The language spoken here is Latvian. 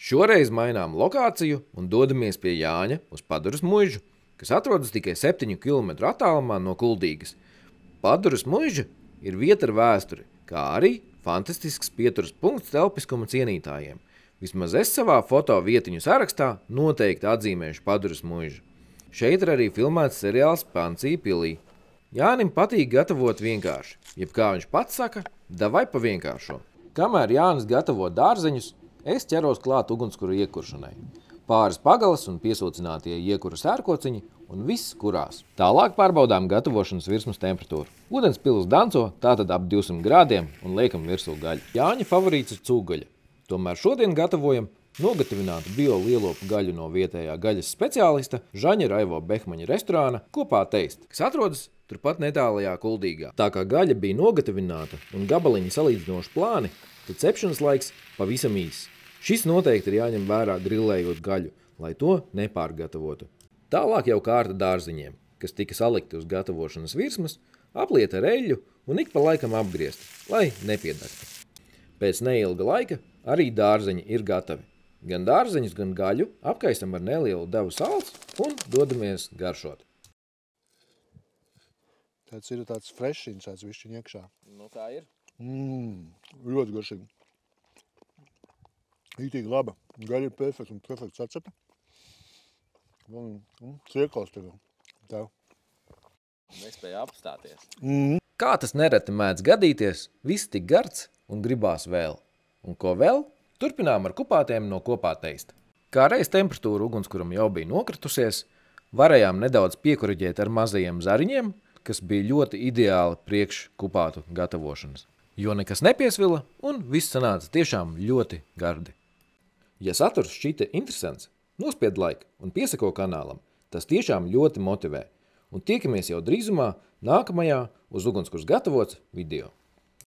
Šoreiz mainām lokāciju un dodamies pie Jāņa uz Paduras muižu, kas atrodas tikai 7 km attālumā no Kuldīgas. Paduras muiža ir vieta ar vēsturi, kā arī fantastisks pieturas punkts telpiskuma cienītājiem. Vismaz es savā foto vietiņu sarakstā noteikti atzīmēšu Paduras muižu. Šeit ir arī filmēts seriāls Pansija pilī. Jānim patīk gatavot vienkārši, jeb kā viņš pats saka, davai pa vienkāršo. Kamēr Jānis gatavo dārzeņus, es ķeros klāt ugunskura iekuršanai. Pāris pagalas un piesūcinātie iekura sērkociņi un viss kurās. Tālāk pārbaudām gatavošanas virsmas temperatūru. Ūdens pils danco tātad ap 200 grādiem un liekam virsū gaļu. Jāņa favorīts ir cūgaļa. Tomēr šodien gatavojam nogatavinātu bio lielopu gaļu no vietējā gaļas speciālista Žaņa Raivo Behmaņa restorāna Kopā Teist, kas atrodas turpat netālajā Kuldīgā. Tā kā gaļa bija nogatavināta un gabaliņi salīdzinoši plāni, tad cepšanas laiks pavisam īss. Šis noteikti ir jāņem vērā grillējot gaļu, lai to nepārgatavotu. Tālāk jau kārta dārziņiem, kas tika salikti uz gatavošanas virsmas, aplieta ar eļļu un ik pa laikam apgriezti, lai nepiedegtu. Pēc neilga laika arī dārzeņi ir gatavi. Gan dārzeņus, gan gaļu apkaisam ar nelielu devu sāls un dodamies garšot. Tāds ir tāds frešiņš, tāds višķiņ iekšā. Nu tā ir. Ļoti garšīgi. Itīgi laba. Gaļa ir perfekta un perfekta sacepa. Ciekals tev. Tev. Nespēja apstāties. Kā tas nereti mēdz gadīties, viss tik gards un gribās vēl. Un ko vēl? Turpinām ar kupātiem no Kopā Teista. Kā reiz temperatūra ugunskuram jau bija nokritusies, varējām nedaudz piekoriģēt ar mazajiem zariņiem, kas bija ļoti ideāli priekš kupātu gatavošanas. Jo nekas nepiesvila un viss sanāca tiešām ļoti gardi. Ja saturs šķita interesants, nospied laiku un piesako kanālam, tas tiešām ļoti motivē. Un tiekamies jau drīzumā nākamajā uz ugunskurs gatavots video.